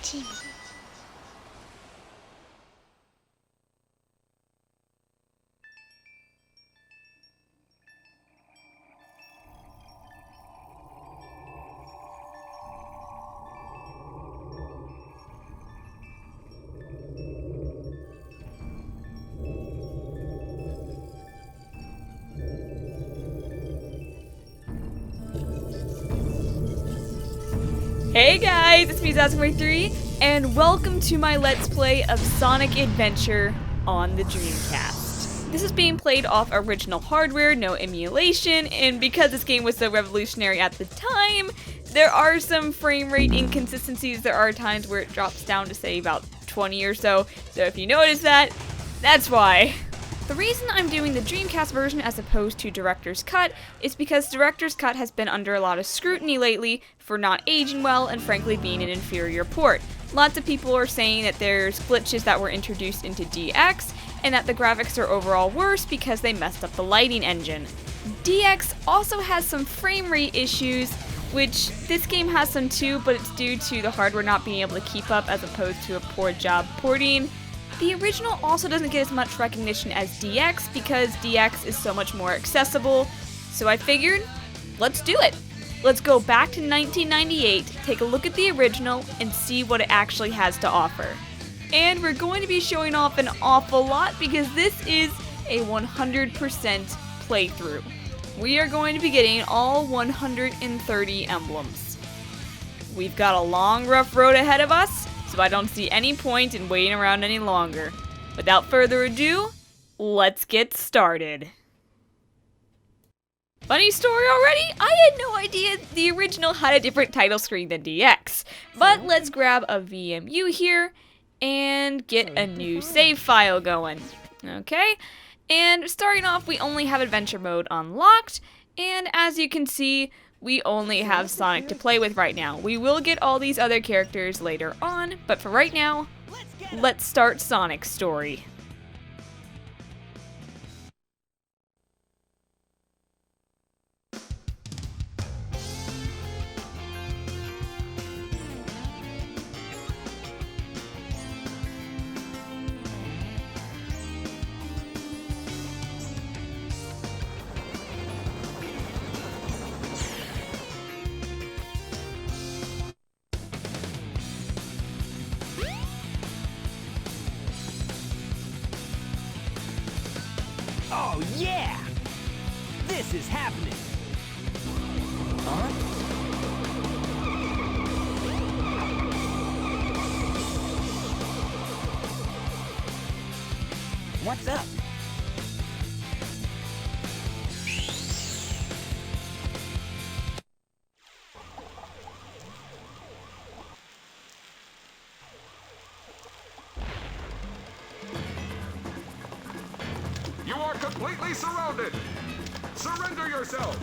team. Hey guys, it's me, Zazamori3, and welcome to my Let's Play of Sonic Adventure on the Dreamcast. This is being played off original hardware, no emulation, and because this game was so revolutionary at the time, there are some frame rate inconsistencies. There are times where it drops down to say about 20 or so if you notice that, that's why. The reason I'm doing the Dreamcast version as opposed to Director's Cut is because Director's Cut has been under a lot of scrutiny lately for not aging well and frankly being an inferior port. Lots of people are saying that there's glitches that were introduced into DX and that the graphics are overall worse because they messed up the lighting engine. DX also has some frame rate issues, which this game has some too, but it's due to the hardware not being able to keep up as opposed to a poor job porting. The original also doesn't get as much recognition as DX because DX is so much more accessible, so I figured, let's do it. Let's go back to 1998, take a look at the original, and see what it actually has to offer. And we're going to be showing off an awful lot because this is a 100% playthrough. We are going to be getting all 130 emblems. We've got a long, rough road ahead of us, so I don't see any point in waiting around any longer. Without further ado, let's get started. Funny story already? I had no idea the original had a different title screen than DX. But let's grab a VMU here and get a new save file going. Okay, and starting off, we only have adventure mode unlocked, and as you can see, we only have Sonic to play with right now. We will get all these other characters later on, but for right now, let's start Sonic's story. Oh yeah! This is happening! Huh? What's up? You are completely surrounded! Surrender yourself!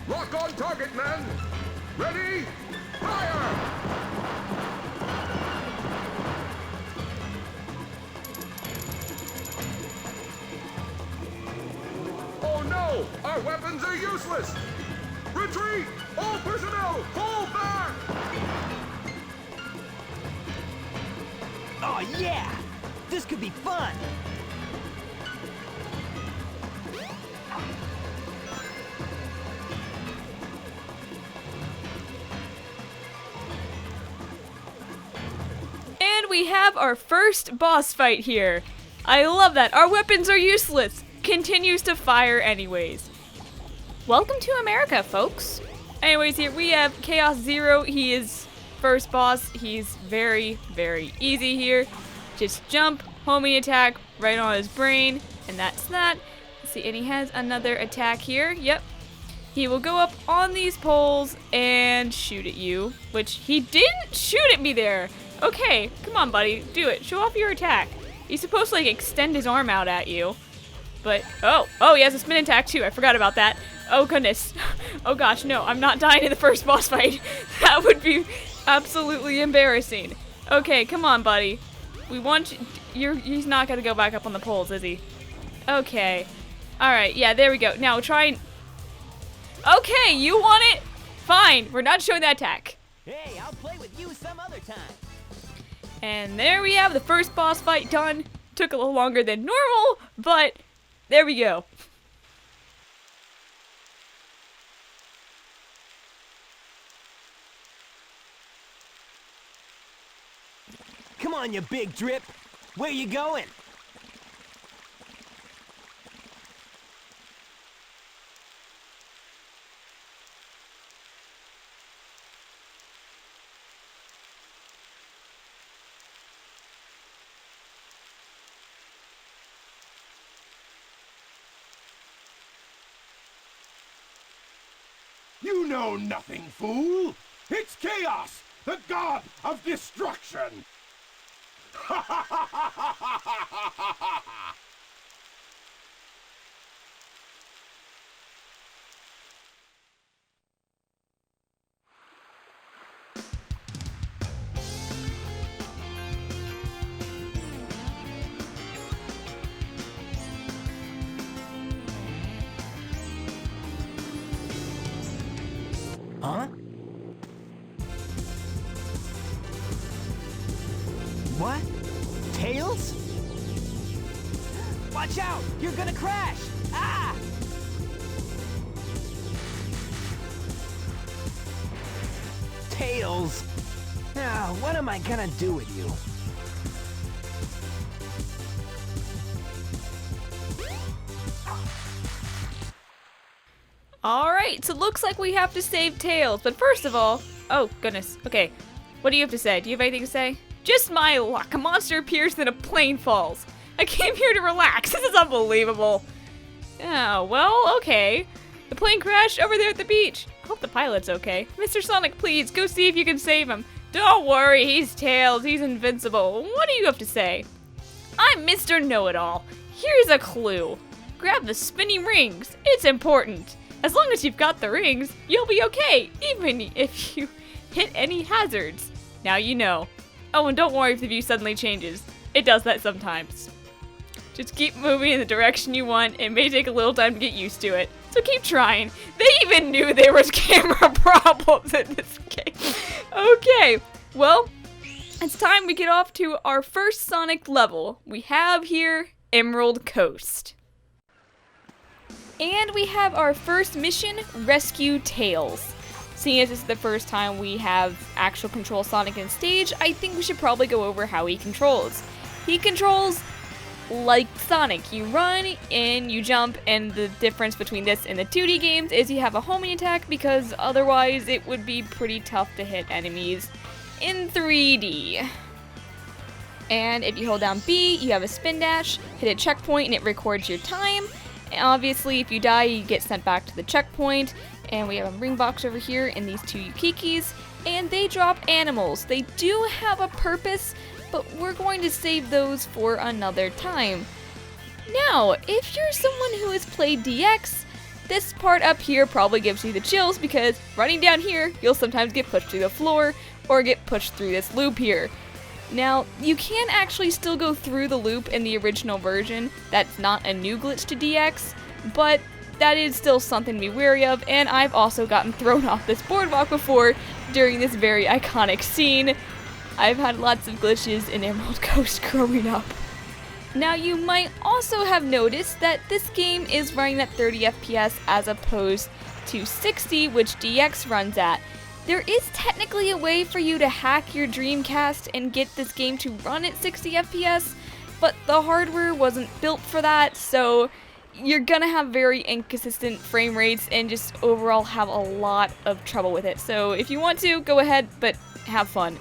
Lock on target, men! Ready? Fire! Oh no! Our weapons are useless! Retreat! All personnel, fall back! Oh yeah! This could be fun! And we have our first boss fight here. I love that. Our weapons are useless. Continues to fire anyways. Welcome to America, folks. Anyways, here we have Chaos Zero. He is first boss. He's very, very easy here. Just jump, homing attack right on his brain, and that's that. Let's see, and he has another attack here. Yep. He will go up on these poles and shoot at you, which he didn't shoot at me there. Okay, come on, buddy. Do it. Show off your attack. He's supposed to, like, extend his arm out at you. But, oh, he has a spin attack, too. I forgot about that. Oh, goodness. Oh, gosh, no. I'm not dying in the first boss fight. That would be absolutely embarrassing. Okay, come on, buddy. We want you. He's not going to go back up on the poles, is he? Okay. Alright, yeah, there we go. Now try and... Okay, you want it? Fine, we're not showing that attack. Hey, I'll play with you some other time. And there we have the first boss fight done. Took a little longer than normal, but there we go. Come on, you big drip. Where you going? You know nothing, fool! It's Chaos, the god of destruction! Ha ha ha ha ha ha ha ha ha! Huh? What? Tails? Watch out! You're gonna crash! Ah! Tails! Now, what am I gonna do with you? Alright, so it looks like we have to save Tails, but first of all... Oh, goodness. Okay, what do you have to say? Do you have anything to say? Just my luck. A monster appears, then a plane falls. I came here to relax. This is unbelievable. Oh, well, okay. The plane crashed over there at the beach. I hope the pilot's okay. Mr. Sonic, please, go see if you can save him. Don't worry, he's Tails. He's invincible. What do you have to say? I'm Mr. Know-It-All. Here's a clue. Grab the spinning rings. It's important. As long as you've got the rings, you'll be okay, even if you hit any hazards. Now you know. Oh, and don't worry if the view suddenly changes. It does that sometimes. Just keep moving in the direction you want. It may take a little time to get used to it. So keep trying. They even knew there was camera problems in this game. Okay, well, it's time we get off to our first Sonic level. We have here Emerald Coast. And we have our first mission, Rescue Tails. Seeing as this is the first time we have actual control Sonic in stage, I think we should probably go over how he controls. He controls like Sonic. You run and you jump, and the difference between this and the 2D games is you have a homing attack because otherwise it would be pretty tough to hit enemies in 3D. And if you hold down B, you have a spin dash, hit a checkpoint, and it records your time. Obviously, if you die, you get sent back to the checkpoint. And we have a ring box over here and these two Yukikis. And they drop animals. They do have a purpose, but we're going to save those for another time. Now, if you're someone who has played DX, this part up here probably gives you the chills because running down here, you'll sometimes get pushed through the floor or get pushed through this loop here. Now, you can actually still go through the loop in the original version. That's not a new glitch to DX, but that is still something to be wary of, and I've also gotten thrown off this boardwalk before during this very iconic scene. I've had lots of glitches in Emerald Coast growing up. Now, you might also have noticed that this game is running at 30 FPS as opposed to 60, which DX runs at. There is technically a way for you to hack your Dreamcast and get this game to run at 60 FPS, but the hardware wasn't built for that, so you're gonna have very inconsistent frame rates and just overall have a lot of trouble with it. So if you want to, go ahead, but have fun.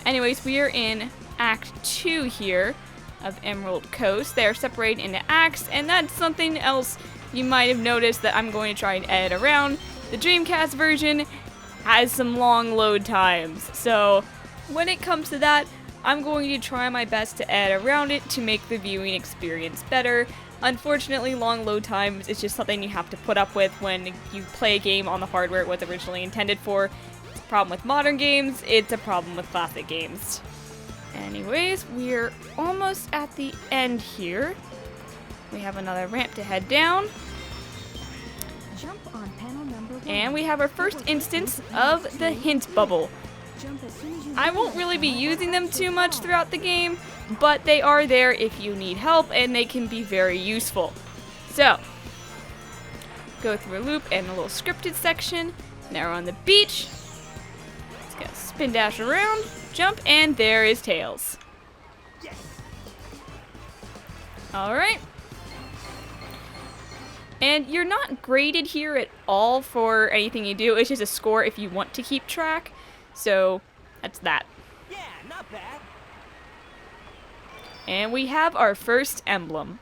Anyways, we are in Act 2 here of Emerald Coast. They are separated into acts, and that's something else you might have noticed that I'm going to try and edit around. The Dreamcast version has some long load times, so when it comes to that, I'm going to try my best to edit around it to make the viewing experience better. Unfortunately, long load times is just something you have to put up with when you play a game on the hardware it was originally intended for. It's a problem with modern games, it's a problem with classic games. Anyways, we're almost at the end here. We have another ramp to head down. Jump on panel number 1. And we have our first instance of the hint bubble. Jump as soon as you I won't really be using them too much throughout the game, but they are there if you need help, and they can be very useful. So, go through a loop and a little scripted section. Now we're on the beach. Let's go spin dash around, jump, and there is Tails. Alright. And you're not graded here at all for anything you do. It's just a score if you want to keep track. So, that's that. Yeah, not bad. And we have our first emblem.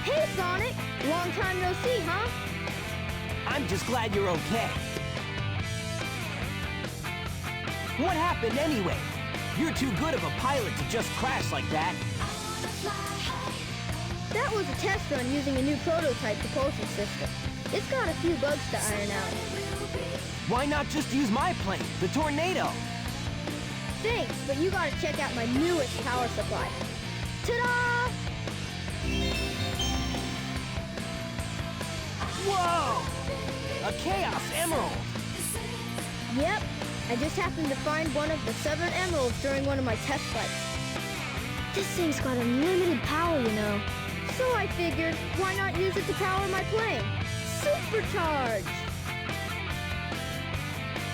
Hey, Sonic! Long time no see, huh? I'm just glad you're okay. What happened anyway? You're too good of a pilot to just crash like that. That was a test run using a new prototype propulsion system. It's got a few bugs to iron out. Why not just use my plane, the Tornado? Thanks, but you gotta check out my newest power supply. Ta-da! Whoa! A Chaos Emerald! Yep, I just happened to find one of the 7 emeralds during one of my test flights. This thing's got unlimited power, you know. So I figured, why not use it to power my plane? Supercharge!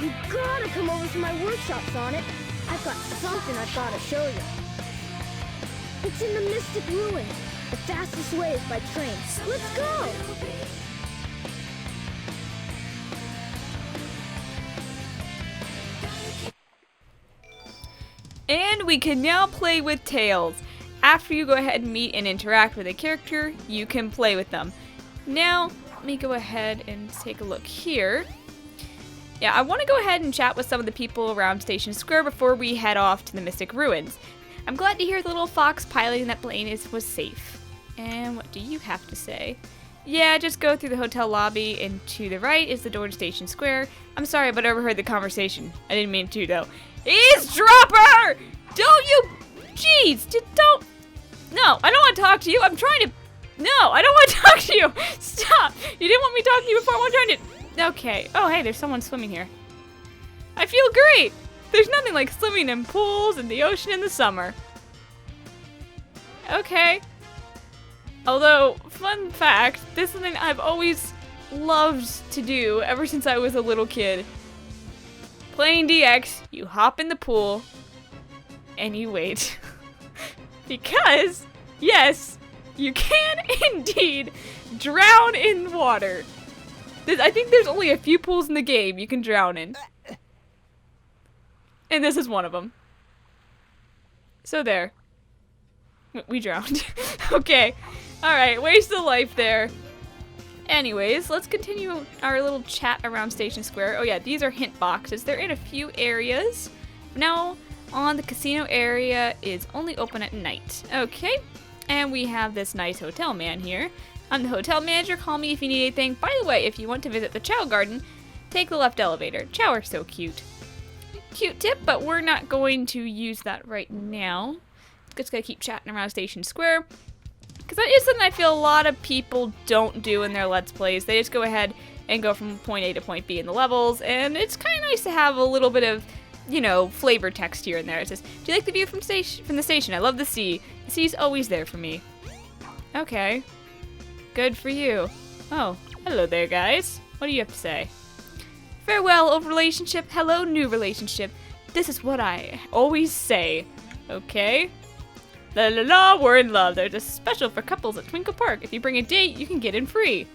You gotta come over to my workshop, Sonic. I've got something I've gotta show you. It's in the Mystic Ruins. The fastest way is by train. Let's go! And we can now play with Tails. After you go ahead and meet and interact with a character, you can play with them. Now, let me go ahead and take a look here. Yeah, I want to go ahead and chat with some of the people around Station Square before we head off to the Mystic Ruins. I'm glad to hear the little fox piloting that plane was safe. And what do you have to say? Yeah, just go through the hotel lobby, and to the right is the door to Station Square. I'm sorry, but I overheard the conversation. I didn't mean to, though. Eavesdropper! Don't you... Jeez, don't... No, I don't want to talk to you. I'm trying to... No, I don't want to talk to you. Stop. You didn't want me talking to you before. I'm trying to... Okay. Oh, hey, there's someone swimming here. I feel great. There's nothing like swimming in pools in the ocean in the summer. Okay. Although, fun fact, this is something I've always loved to do ever since I was a little kid. Playing DX, you hop in the pool, and you wait. Because, yes, you can indeed drown in water. I think there's only a few pools in the game you can drown in. And this is one of them. So there. We drowned. Okay. Alright, waste of life there. Anyways, let's continue our little chat around Station Square. Oh yeah, these are hint boxes. They're in a few areas. Now, on the casino area is only open at night. Okay. And we have this nice hotel man here. I'm the hotel manager. Call me if you need anything. By the way, if you want to visit the Chow Garden, take the left elevator. Chow are so cute. Cute tip, but we're not going to use that right now. Just gonna keep chatting around Station Square. Because that is something I feel a lot of people don't do in their Let's Plays. They just go ahead and go from point A to point B in the levels, and it's kind of nice to have a little bit of, you know, flavor text here and there. It says, do you like the view from the station? I love the sea. The sea's always there for me. Okay. Good for you. Oh, hello there, guys. What do you have to say? Farewell, old relationship. Hello, new relationship. This is what I always say. Okay. La la la, we're in love. There's a special for couples at Twinkle Park. If you bring a date, you can get in free.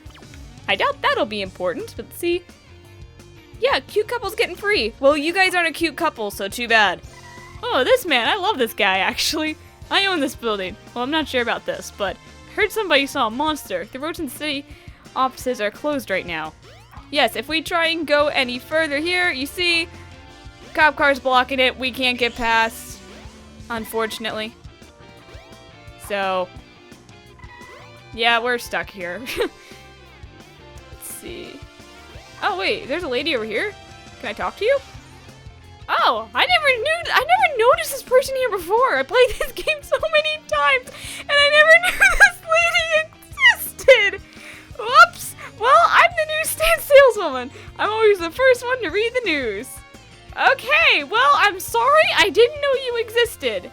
I doubt that'll be important, but see. Yeah, cute couples getting free. Well, you guys aren't a cute couple, so too bad. Oh, this man, I love this guy, actually. I own this building. Well, I'm not sure about this, but I heard somebody saw a monster. The roads in the city offices are closed right now. Yes, if we try and go any further here, you see, cop car's blocking it. We can't get past, unfortunately. So, yeah, we're stuck here. Let's see. Oh, wait, there's a lady over here. Can I talk to you? Oh, I never noticed this person here before. I played this game so many times, and I never knew this lady existed. Whoops. Well, I'm the newsstand saleswoman. I'm always the first one to read the news. Okay, well, I'm sorry. I didn't know you existed.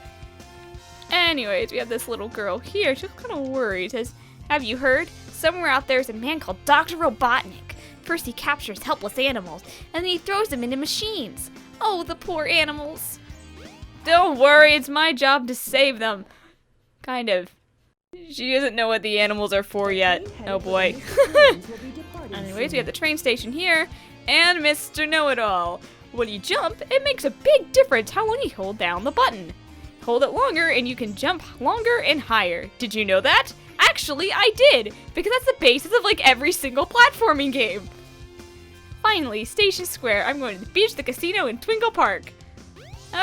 Anyways, we have this little girl here. She's kind of worried. Says, have you heard? Somewhere out there is a man called Dr. Robotnik. First he captures helpless animals, and then he throws them into machines. Oh, the poor animals. Don't worry, it's my job to save them. Kind of. She doesn't know what the animals are for yet. Oh boy. Anyways, we have the train station here, and Mr. Know-It-All. When you jump, it makes a big difference how long you hold down the button. Hold it longer and you can jump longer and higher. Did you know that? Actually, I did, because that's the basis of like every single platforming game. Finally, Station Square. I'm going to the beach, the casino, and Twinkle Park.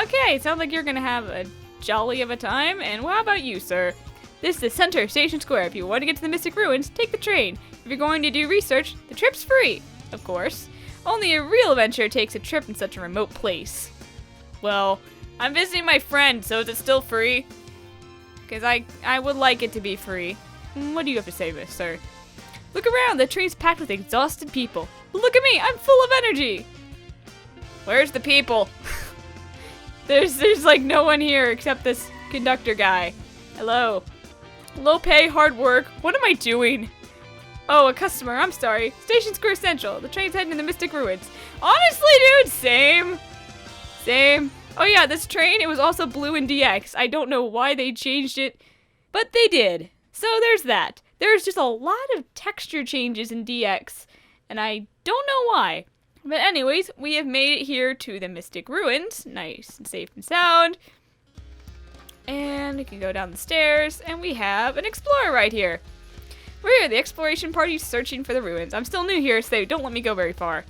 Okay, sounds like you're gonna have a jolly of a time, and how about you, sir? This is the center of Station Square. If you want to get to the Mystic Ruins, take the train. If you're going to do research, the trip's free, of course. Only a real adventurer takes a trip in such a remote place. Well, I'm visiting my friend, so is it still free? Because I would like it to be free. What do you have to say, sir? Look around, the train's packed with exhausted people. But look at me, I'm full of energy. Where's the people? There's like no one here except this conductor guy. Hello. Low pay, hard work. What am I doing? Oh, a customer, I'm sorry. Station Square Central. The train's heading to the Mystic Ruins. Honestly, dude, same. Same. Oh yeah, this train, it was also blue in DX. I don't know why they changed it, but they did. So there's that. There's just a lot of texture changes in DX, and I don't know why. But anyways, we have made it here to the Mystic Ruins. Nice and safe and sound. And we can go down the stairs, and we have an explorer right here. We're here, the exploration party searching for the ruins. I'm still new here, so they don't let me go very far.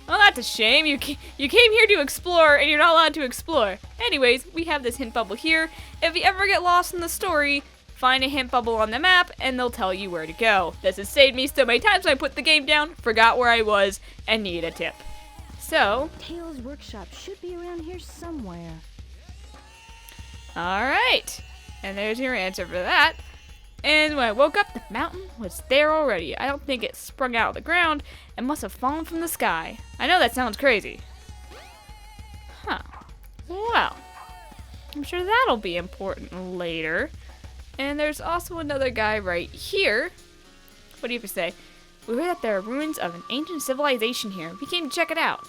Well, that's a shame. You came here to explore, and you're not allowed to explore. Anyways, we have this hint bubble here. If you ever get lost in the story, find a hint bubble on the map, and they'll tell you where to go. This has saved me so many times when I put the game down, forgot where I was, and needed a tip. So, Tails' workshop should be around here somewhere. alright. And there's your answer for that. And when I woke up, the mountain was there already. I don't think it sprung out of the ground. It must have fallen from the sky. I know that sounds crazy. Huh. Well, I'm sure that'll be important later. And there's also another guy right here. What do you have to say? We heard that there are ruins of an ancient civilization here. We came to check it out.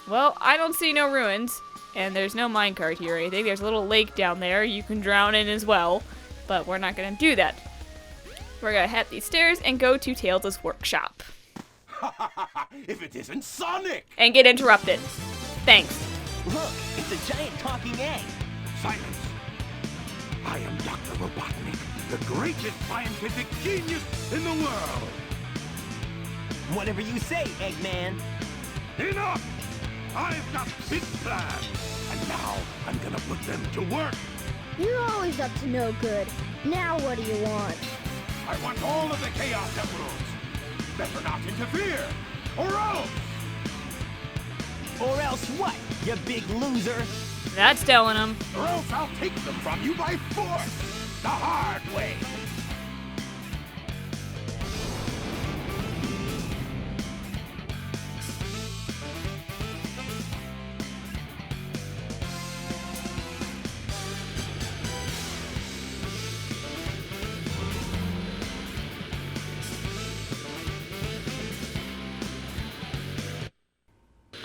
Well, I don't see no ruins. And there's no minecart here or anything. There's a little lake down there you can drown in as well. But we're not going to do that. We're going to head these stairs and go to Tails' workshop. If it isn't Sonic! And get interrupted. Thanks. Look, it's a giant talking egg. Silence! I am Dr. Robotnik, the greatest scientific genius in the world! Whatever you say, Eggman. Enough! I've got big plans, and now I'm gonna put them to work. You're always up to no good. Now what do you want? I want all of the Chaos Emeralds. Better not interfere, or else! Or else what, you big loser? That's telling him. Or else I'll take them from you by force, the hard way.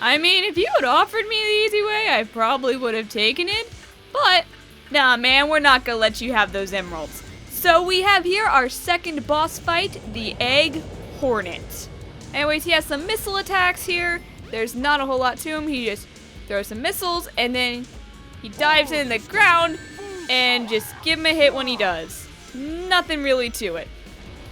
I mean, if you had offered me the easy way, I probably would have taken it. But, nah, man, we're not gonna let you have those emeralds. So we have here our second boss fight, the Egg Hornet. Anyways, he has some missile attacks here. There's not a whole lot to him. He just throws some missiles, and then he dives in the ground, and just give him a hit when he does. Nothing really to it.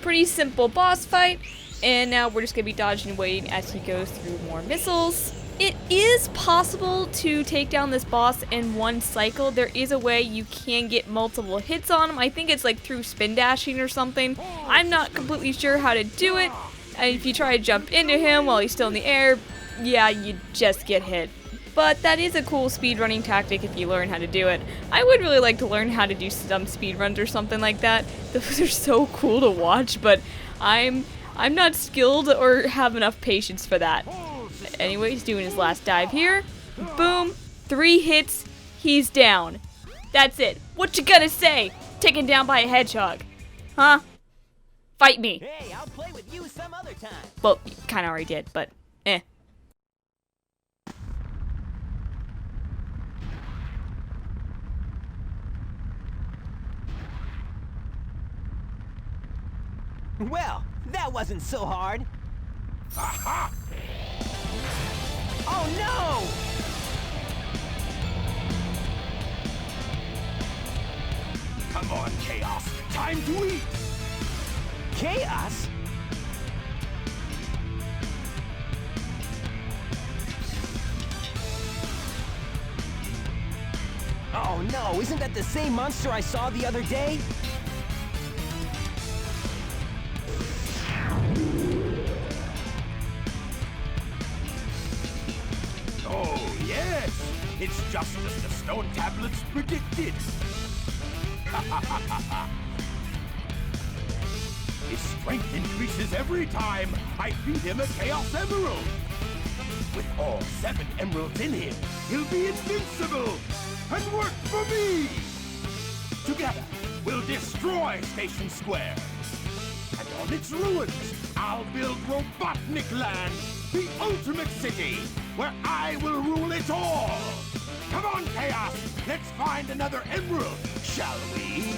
Pretty simple boss fight. And now we're just going to be dodging and waiting as he goes through more missiles. It is possible to take down this boss in one cycle. There is a way you can get multiple hits on him. I think it's like through spin dashing or something. I'm not completely sure how to do it. And if you try to jump into him while he's still in the air, yeah, you just get hit. but that is a cool speedrunning tactic if you learn how to do it. I would really like to learn how to do some speedruns or something like that. Those are so cool to watch, but I'm not skilled or have enough patience for that. Anyway, he's doing his last dive here. Boom. 3 hits. He's down. That's it. What you gonna say? Taken down by a hedgehog. Huh? Fight me. Hey, I'll play with you some other time. Well, you kinda already did, but eh. Well, that wasn't so hard. Aha! Oh no! Come on, Chaos. Time to eat. Chaos? Oh no, isn't that the same monster I saw the other day? Oh, yes. It's just as the stone tablets predicted. His strength increases every time I feed him a Chaos Emerald. With all 7 emeralds in him, he'll be invincible and work for me. Together, we'll destroy Station Square. And on its ruins, I'll build Robotnik Land, the ultimate city, where I will rule it all. Come on, Chaos, let's find another emerald, shall we?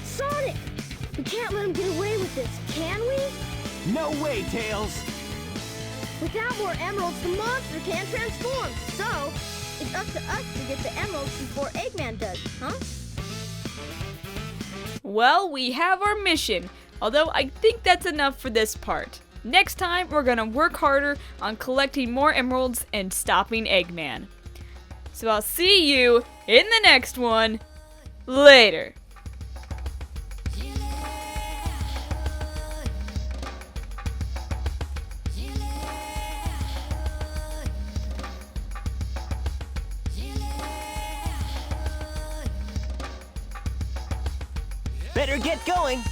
Sonic! We can't let him get away with this, can we? No way, Tails! Without more emeralds, the monster can't transform. So, it's up to us to get the emeralds before Eggman does, huh? Well, we have our mission, although I think that's enough for this part. Next time, we're gonna work harder on collecting more emeralds and stopping Eggman. So I'll see you in the next one. Later. Better get going!